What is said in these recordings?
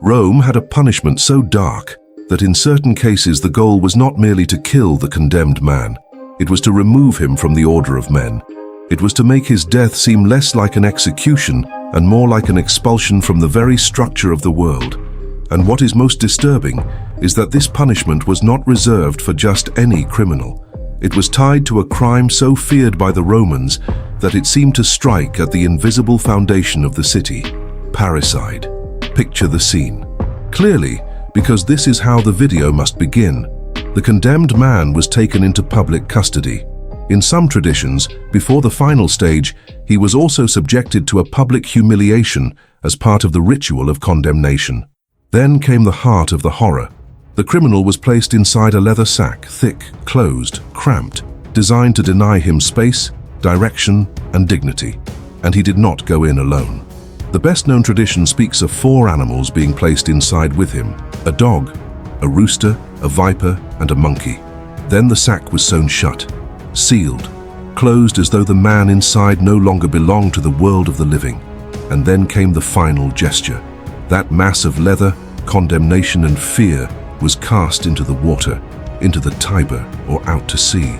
Rome had a punishment so dark that in certain cases the goal was not merely to kill the condemned man, it was to remove him from the order of men. It was to make his death seem less like an execution and more like an expulsion from the very structure of the world. And what is most disturbing is that this punishment was not reserved for just any criminal. It was tied to a crime so feared by the Romans that it seemed to strike at the invisible foundation of the city: parricide. Picture the scene. Clearly, because this is how the video must begin, the condemned man was taken into public custody. In some traditions, before the final stage, he was also subjected to a public humiliation as part of the ritual of condemnation. Then came the heart of the horror. The criminal was placed inside a leather sack, thick, closed, cramped, designed to deny him space, direction, and dignity. And he did not go in alone. The best-known tradition speaks of 4 animals being placed inside with him: a dog, a rooster, a viper, and a monkey. Then the sack was sewn shut, sealed, closed as though the man inside no longer belonged to the world of the living. And then came the final gesture. That mass of leather, condemnation, and fear was cast into the water, into the Tiber, or out to sea.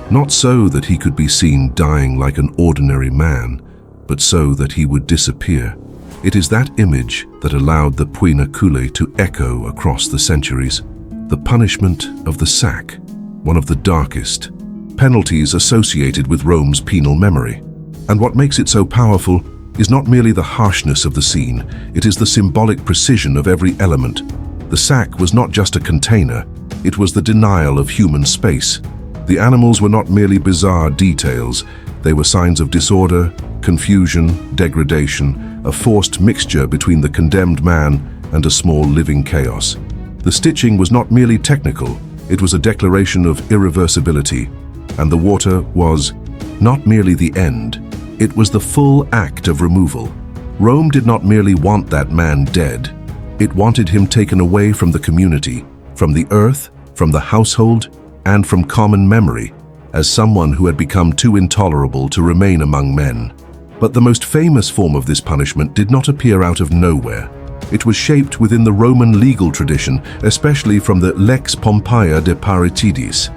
Not so that he could be seen dying like an ordinary man, but so that he would disappear. It is that image that allowed the Poena Cullei to echo across the centuries. The punishment of the sack, one of the darkest penalties associated with Rome's penal memory. And what makes it so powerful is not merely the harshness of the scene, it is the symbolic precision of every element. The sack was not just a container, it was the denial of human space. The animals were not merely bizarre details, they were signs of disorder, confusion, degradation, a forced mixture between the condemned man and a small living chaos. The stitching was not merely technical, it was a declaration of irreversibility, and the water was not merely the end, it was the full act of removal. Rome did not merely want that man dead, it wanted him taken away from the community, from the earth, from the household, and from common memory, as someone who had become too intolerable to remain among men. But the most famous form of this punishment did not appear out of nowhere. It was shaped within the Roman legal tradition, especially from the Lex Pompeia de Parricidis,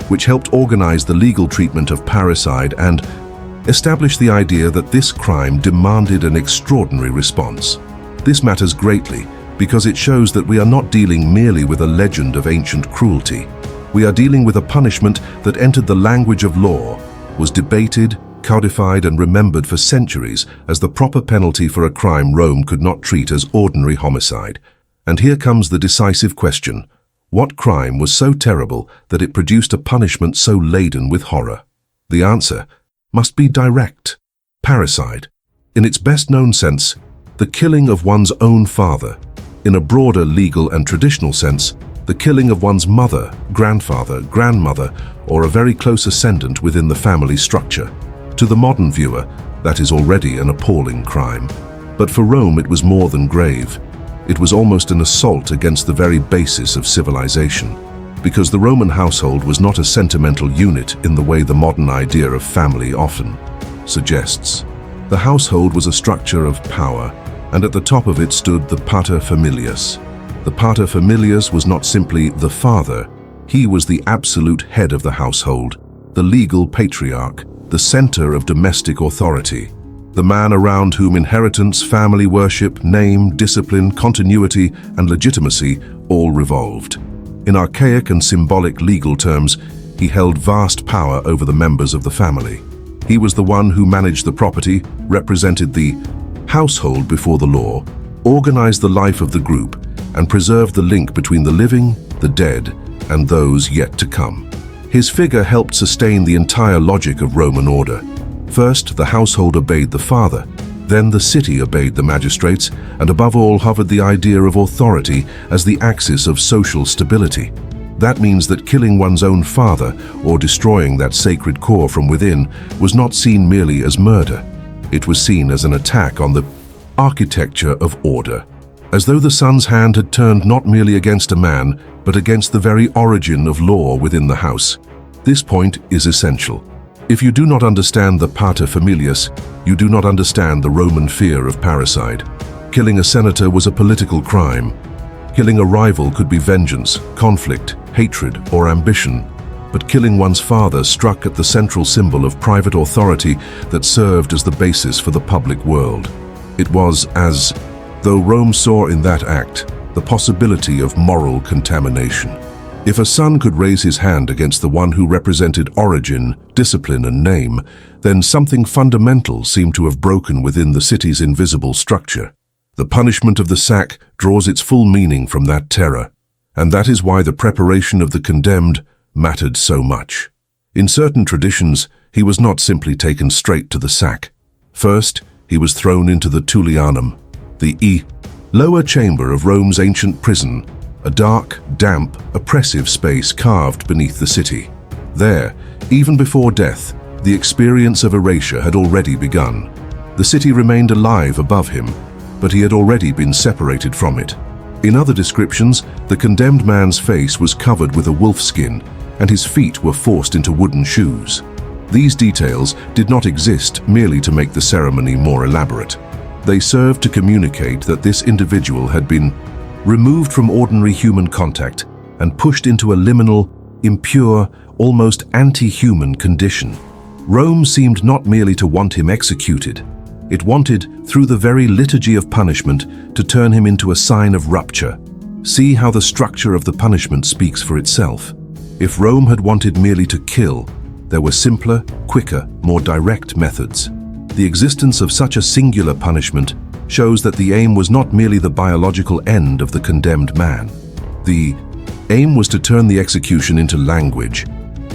which helped organize the legal treatment of parricide and establish the idea that this crime demanded an extraordinary response. This matters greatly because it shows that we are not dealing merely with a legend of ancient cruelty. We are dealing with a punishment that entered the language of law, was debated, codified, and remembered for centuries as the proper penalty for a crime Rome could not treat as ordinary homicide. And here comes the decisive question: what crime was so terrible that it produced a punishment so laden with horror? The answer must be direct: parricide. In its best-known sense, the killing of one's own father. In a broader legal and traditional sense, the killing of one's mother, grandfather, grandmother, or a very close ascendant within the family structure. To the modern viewer, that is already an appalling crime. But for Rome it was more than grave. It was almost an assault against the very basis of civilization. Because the Roman household was not a sentimental unit in the way the modern idea of family often suggests. The household was a structure of power, and at the top of it stood the paterfamilias. The paterfamilias was not simply the father, he was the absolute head of the household, the legal patriarch, the center of domestic authority, the man around whom inheritance, family worship, name, discipline, continuity, and legitimacy all revolved. In archaic and symbolic legal terms, he held vast power over the members of the family. He was the one who managed the property, represented the household before the law, organized the life of the group, and preserved the link between the living, the dead, and those yet to come. His figure helped sustain the entire logic of Roman order. First, the household obeyed the father, then the city obeyed the magistrates, and above all hovered the idea of authority as the axis of social stability. That means that killing one's own father, or destroying that sacred core from within, was not seen merely as murder. It was seen as an attack on the architecture of order, as though the son's hand had turned not merely against a man, but against the very origin of law within the house. This point is essential. If you do not understand the paterfamilias, you do not understand the Roman fear of parricide. Killing a senator was a political crime. Killing a rival could be vengeance, conflict, hatred, or ambition. But killing one's father struck at the central symbol of private authority that served as the basis for the public world. It was as though Rome saw in that act the possibility of moral contamination. If a son could raise his hand against the one who represented origin, discipline, and name, then something fundamental seemed to have broken within the city's invisible structure. The punishment of the sack draws its full meaning from that terror, and that is why the preparation of the condemned mattered so much. In certain traditions, he was not simply taken straight to the sack. First, he was thrown into the Tullianum, the lower chamber of Rome's ancient prison, a dark, damp, oppressive space carved beneath the city. There, even before death, the experience of erasure had already begun. The city remained alive above him, but he had already been separated from it. In other descriptions, the condemned man's face was covered with a wolf skin, and his feet were forced into wooden shoes. These details did not exist merely to make the ceremony more elaborate. They served to communicate that this individual had been removed from ordinary human contact and pushed into a liminal, impure, almost anti-human condition. Rome seemed not merely to want him executed. It wanted, through the very liturgy of punishment, to turn him into a sign of rupture. See how the structure of the punishment speaks for itself. If Rome had wanted merely to kill, there were simpler, quicker, more direct methods. The existence of such a singular punishment shows that the aim was not merely the biological end of the condemned man. The aim was to turn the execution into language,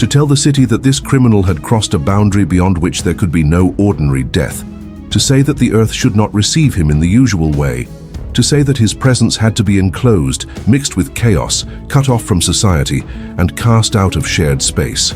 to tell the city that this criminal had crossed a boundary beyond which there could be no ordinary death, to say that the earth should not receive him in the usual way, to say that his presence had to be enclosed, mixed with chaos, cut off from society, and cast out of shared space.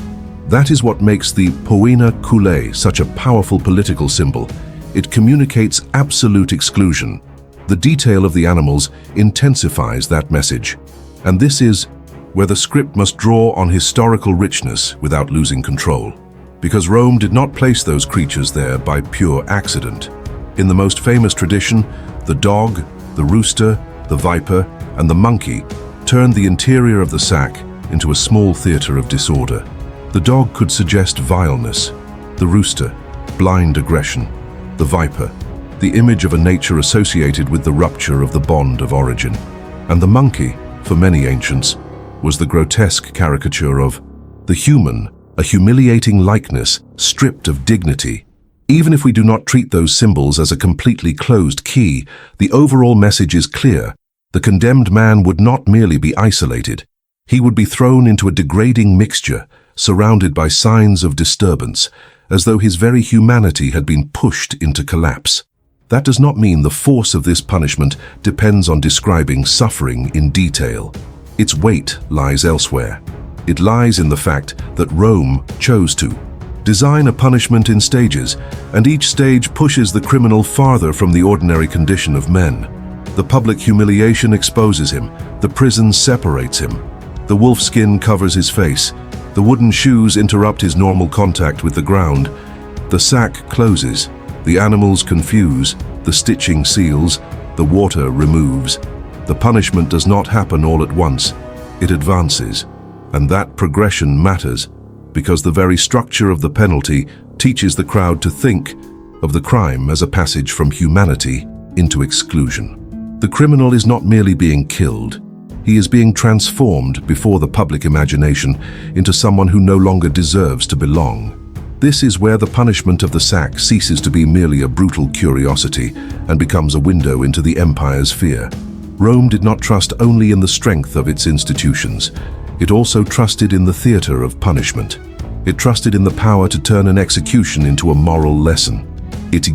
That is what makes the Poena Cullei such a powerful political symbol. It communicates absolute exclusion. The detail of the animals intensifies that message. And this is where the script must draw on historical richness without losing control. Because Rome did not place those creatures there by pure accident. In the most famous tradition, the dog, the rooster, the viper, and the monkey turned the interior of the sack into a small theater of disorder. The dog could suggest vileness, the rooster, blind aggression, the viper, the image of a nature associated with the rupture of the bond of origin. And the monkey, for many ancients, was the grotesque caricature of the human, a humiliating likeness stripped of dignity. Even if we do not treat those symbols as a completely closed key, the overall message is clear. The condemned man would not merely be isolated. He would be thrown into a degrading mixture, surrounded by signs of disturbance, as though his very humanity had been pushed into collapse. That does not mean the force of this punishment depends on describing suffering in detail. Its weight lies elsewhere. It lies in the fact that Rome chose to design a punishment in stages, and each stage pushes the criminal farther from the ordinary condition of men. The public humiliation exposes him, the prison separates him, the wolf skin covers his face, the wooden shoes interrupt his normal contact with the ground, the sack closes, the animals confuse, the stitching seals, the water removes. The punishment does not happen all at once, it advances, and that progression matters because the very structure of the penalty teaches the crowd to think of the crime as a passage from humanity into exclusion. The criminal is not merely being killed, he is being transformed before the public imagination into someone who no longer deserves to belong. This is where the punishment of the sack ceases to be merely a brutal curiosity and becomes a window into the empire's fear. Rome did not trust only in the strength of its institutions. It also trusted in the theater of punishment. It trusted in the power to turn an execution into a moral lesson. It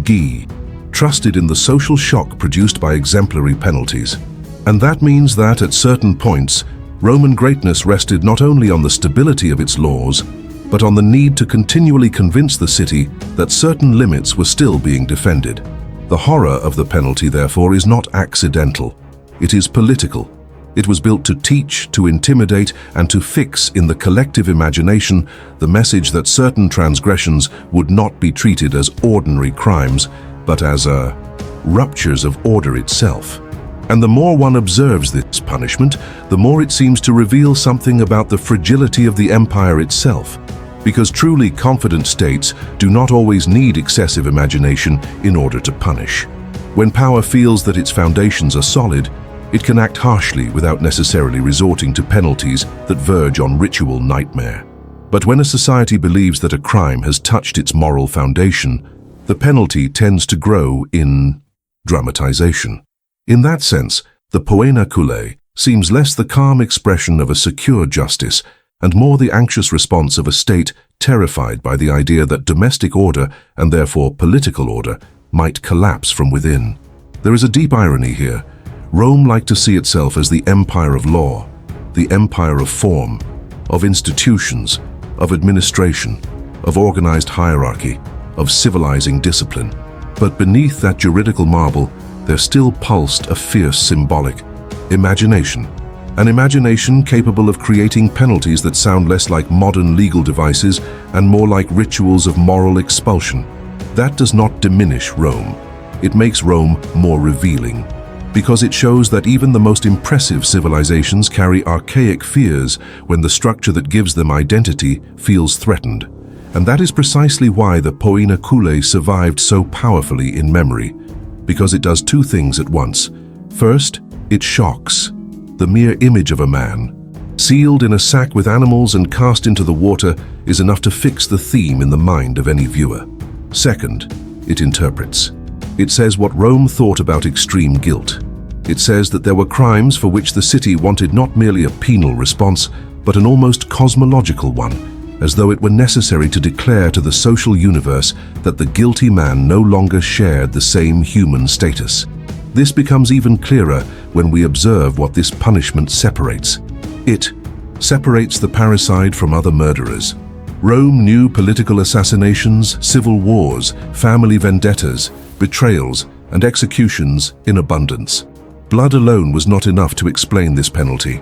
trusted in the social shock produced by exemplary penalties. And that means that at certain points, Roman greatness rested not only on the stability of its laws, but on the need to continually convince the city that certain limits were still being defended. The horror of the penalty, therefore, is not accidental. It is political. It was built to teach, to intimidate, and to fix in the collective imagination the message that certain transgressions would not be treated as ordinary crimes, but as ruptures of order itself. And the more one observes this punishment, the more it seems to reveal something about the fragility of the empire itself, because truly confident states do not always need excessive imagination in order to punish. When power feels that its foundations are solid, it can act harshly without necessarily resorting to penalties that verge on ritual nightmare. But when a society believes that a crime has touched its moral foundation, the penalty tends to grow in dramatization. In that sense, the Poena Cullei seems less the calm expression of a secure justice and more the anxious response of a state terrified by the idea that domestic order, and therefore political order, might collapse from within. There is a deep irony here. Rome liked to see itself as the empire of law, the empire of form, of institutions, of administration, of organized hierarchy, of civilizing discipline. But beneath that juridical marble, there still pulsed a fierce symbolic imagination. An imagination capable of creating penalties that sound less like modern legal devices and more like rituals of moral expulsion. That does not diminish Rome. It makes Rome more revealing, because it shows that even the most impressive civilizations carry archaic fears when the structure that gives them identity feels threatened. And that is precisely why the Poena Cullei survived so powerfully in memory, because it does two things at once. First, it shocks. The mere image of a man, sealed in a sack with animals and cast into the water, is enough to fix the theme in the mind of any viewer. Second, it interprets. It says what Rome thought about extreme guilt. It says that there were crimes for which the city wanted not merely a penal response, but an almost cosmological one, as though it were necessary to declare to the social universe that the guilty man no longer shared the same human status. This becomes even clearer when we observe what this punishment separates. It separates the parricide from other murderers. Rome knew political assassinations, civil wars, family vendettas, betrayals, and executions in abundance. Blood alone was not enough to explain this penalty.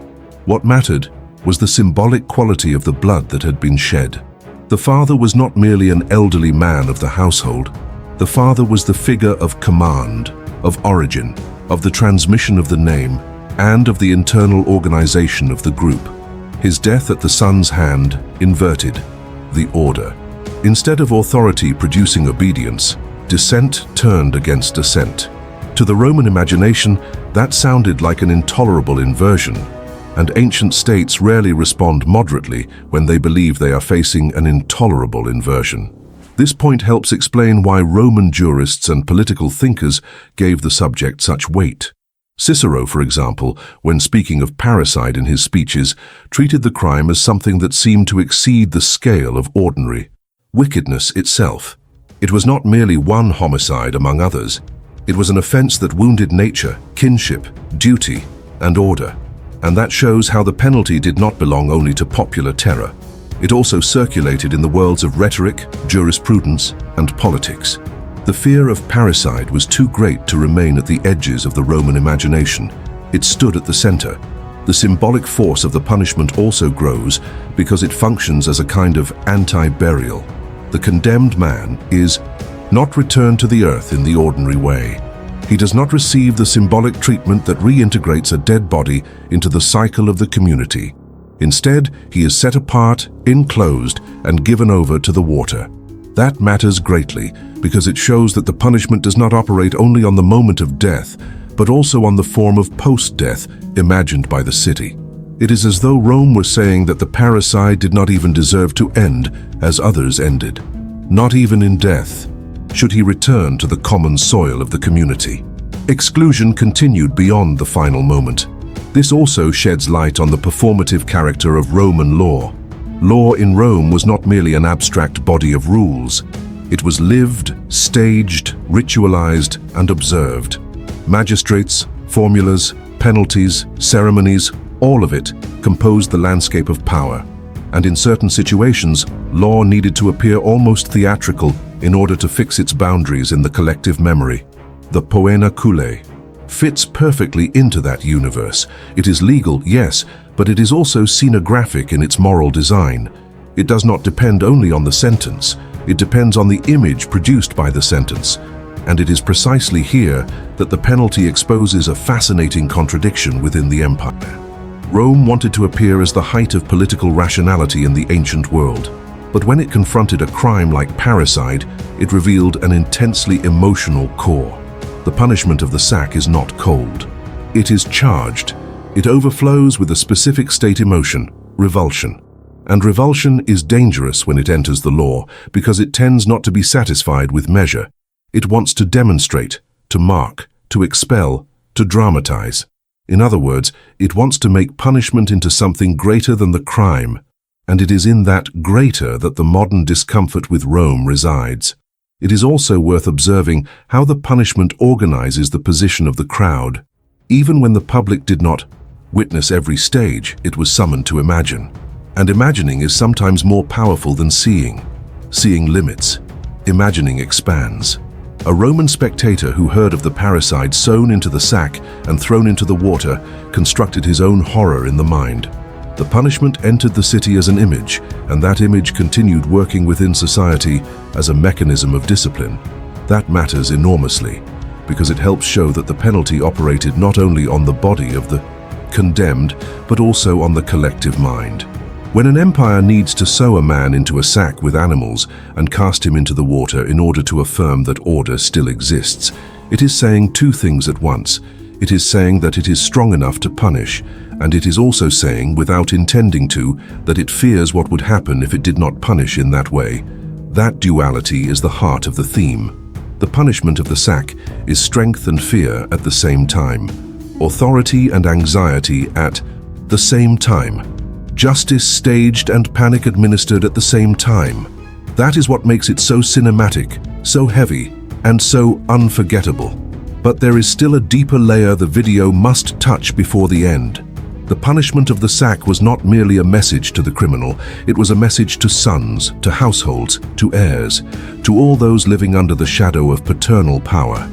What mattered was the symbolic quality of the blood that had been shed. The father was not merely an elderly man of the household. The father was the figure of command, of origin, of the transmission of the name, and of the internal organization of the group. His death at the son's hand inverted the order. Instead of authority producing obedience, dissent turned against assent. To the Roman imagination, that sounded like an intolerable inversion, and ancient states rarely respond moderately when they believe they are facing an intolerable inversion. This point helps explain why Roman jurists and political thinkers gave the subject such weight. Cicero, for example, when speaking of parricide in his speeches, treated the crime as something that seemed to exceed the scale of ordinary wickedness itself. It was not merely one homicide among others. It was an offense that wounded nature, kinship, duty, and order. And that shows how the penalty did not belong only to popular terror. It also circulated in the worlds of rhetoric, jurisprudence, and politics. The fear of parricide was too great to remain at the edges of the Roman imagination. It stood at the center. The symbolic force of the punishment also grows because it functions as a kind of anti-burial. The condemned man is not returned to the earth in the ordinary way. He does not receive the symbolic treatment that reintegrates a dead body into the cycle of the community. Instead, he is set apart, enclosed, and given over to the water. That matters greatly because it shows that the punishment does not operate only on the moment of death, but also on the form of post-death imagined by the city. It is as though Rome were saying that the parricide did not even deserve to end as others ended. Not even in death should he return to the common soil of the community. Exclusion continued beyond the final moment. This also sheds light on the performative character of Roman law. Law in Rome was not merely an abstract body of rules. It was lived, staged, ritualized, and observed. Magistrates, formulas, penalties, ceremonies, all of it composed the landscape of power. And in certain situations, law needed to appear almost theatrical in order to fix its boundaries in the collective memory. The Poena Cullei fits perfectly into that universe. It is legal, yes, but it is also scenographic in its moral design. It does not depend only on the sentence. It depends on the image produced by the sentence. And it is precisely here that the penalty exposes a fascinating contradiction within the empire. Rome wanted to appear as the height of political rationality in the ancient world. But when it confronted a crime like parricide, it revealed an intensely emotional core. The punishment of the sack is not cold. It is charged. It overflows with a specific state emotion, revulsion. And revulsion is dangerous when it enters the law because it tends not to be satisfied with measure. It wants to demonstrate, to mark, to expel, to dramatize. In other words, it wants to make punishment into something greater than the crime. And it is in that greater that the modern discomfort with Rome resides. It is also worth observing how the punishment organizes the position of the crowd. Even when the public did not witness every stage, it was summoned to imagine. And imagining is sometimes more powerful than seeing. Seeing limits. Imagining expands. A Roman spectator who heard of the parricide sewn into the sack and thrown into the water constructed his own horror in the mind. The punishment entered the city as an image, and that image continued working within society as a mechanism of discipline. That matters enormously, because it helps show that the penalty operated not only on the body of the condemned, but also on the collective mind. When an empire needs to sew a man into a sack with animals and cast him into the water in order to affirm that order still exists, it is saying two things at once. It is saying that it is strong enough to punish, and it is also saying, without intending to, that it fears what would happen if it did not punish in that way. That duality is the heart of the theme. The punishment of the sack is strength and fear at the same time, authority and anxiety at the same time, justice staged and panic administered at the same time. That is what makes it so cinematic, so heavy, and so unforgettable. But there is still a deeper layer the video must touch before the end. The punishment of the sack was not merely a message to the criminal, it was a message to sons, to households, to heirs, to all those living under the shadow of paternal power.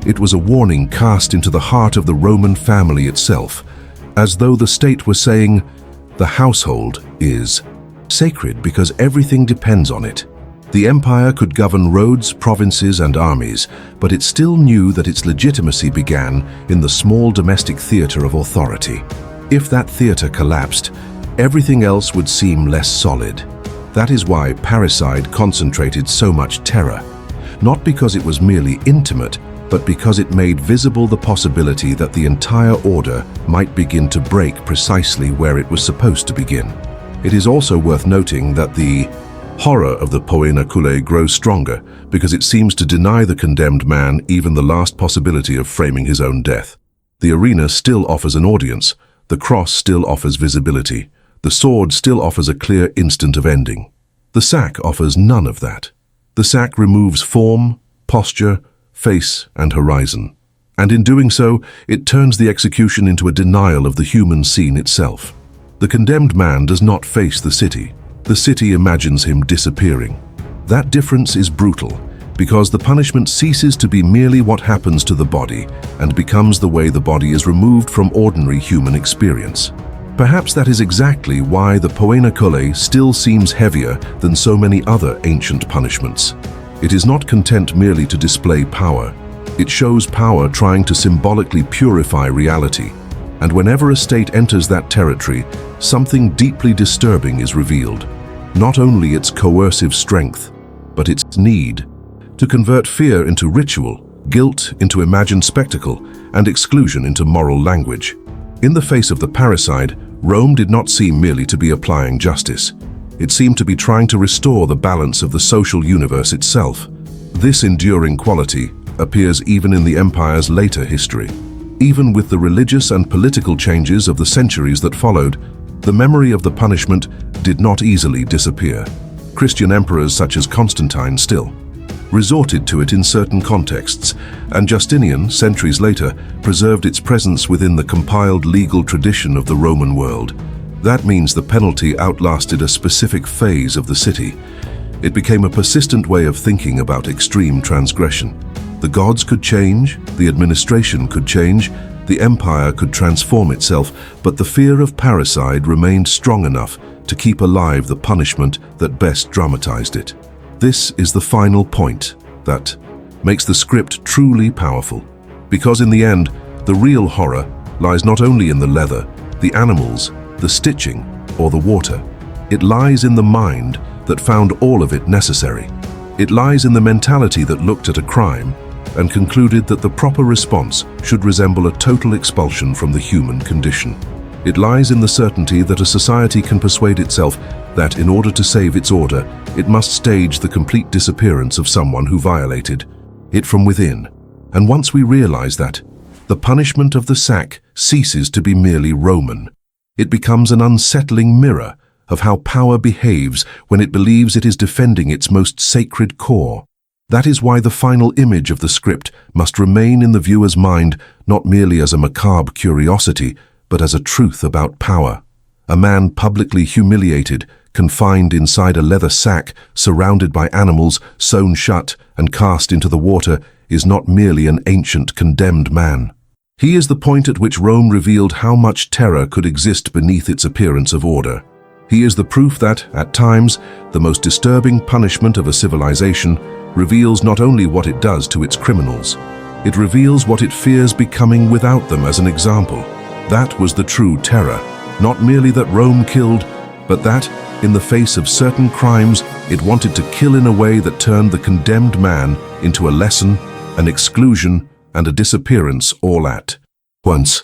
It was a warning cast into the heart of the Roman family itself, as though the state were saying, the household is sacred because everything depends on it. The empire could govern roads, provinces, and armies, but it still knew that its legitimacy began in the small domestic theater of authority. If that theater collapsed, everything else would seem less solid. That is why parricide concentrated so much terror. Not because it was merely intimate, but because it made visible the possibility that the entire order might begin to break precisely where it was supposed to begin. It is also worth noting that the horror of the Poena Cullei grows stronger because it seems to deny the condemned man even the last possibility of framing his own death. The arena still offers an audience. The cross still offers visibility. The sword still offers a clear instant of ending. The sack offers none of that. The sack removes form, posture, face, and horizon. And in doing so, it turns the execution into a denial of the human scene itself. The condemned man does not face the city. The city imagines him disappearing. That difference is brutal, because the punishment ceases to be merely what happens to the body and becomes the way the body is removed from ordinary human experience. Perhaps that is exactly why the Poena Cullei still seems heavier than so many other ancient punishments. It is not content merely to display power. It shows power trying to symbolically purify reality. And whenever a state enters that territory, something deeply disturbing is revealed. Not only its coercive strength, but its need to convert fear into ritual, guilt into imagined spectacle, and exclusion into moral language. In the face of the parricide, Rome did not seem merely to be applying justice. It seemed to be trying to restore the balance of the social universe itself. This enduring quality appears even in the empire's later history. Even with the religious and political changes of the centuries that followed, the memory of the punishment did not easily disappear. Christian emperors such as Constantine still resorted to it in certain contexts, and Justinian, centuries later, preserved its presence within the compiled legal tradition of the Roman world. That means the penalty outlasted a specific phase of the city. It became a persistent way of thinking about extreme transgression. The gods could change, the administration could change, the empire could transform itself, but the fear of parricide remained strong enough to keep alive the punishment that best dramatized it. This is the final point, that makes the script truly powerful. Because in the end, the real horror lies not only in the leather, the animals, the stitching, or the water. It lies in the mind that found all of it necessary. It lies in the mentality that looked at a crime and concluded that the proper response should resemble a total expulsion from the human condition. It lies in the certainty that a society can persuade itself that in order to save its order, it must stage the complete disappearance of someone who violated it from within. And once we realize that, the punishment of the sack ceases to be merely Roman. It becomes an unsettling mirror of how power behaves when it believes it is defending its most sacred core. That is why the final image of the script must remain in the viewer's mind not merely as a macabre curiosity, but as a truth about power. A man publicly humiliated, confined inside a leather sack, surrounded by animals, sewn shut and cast into the water, is not merely an ancient condemned man. He is the point at which Rome revealed how much terror could exist beneath its appearance of order. He is the proof that, at times, the most disturbing punishment of a civilization reveals not only what it does to its criminals, it reveals what it fears becoming without them as an example. That was the true terror, not merely that Rome killed, but that, in the face of certain crimes, it wanted to kill in a way that turned the condemned man into a lesson, an exclusion, and a disappearance all at once.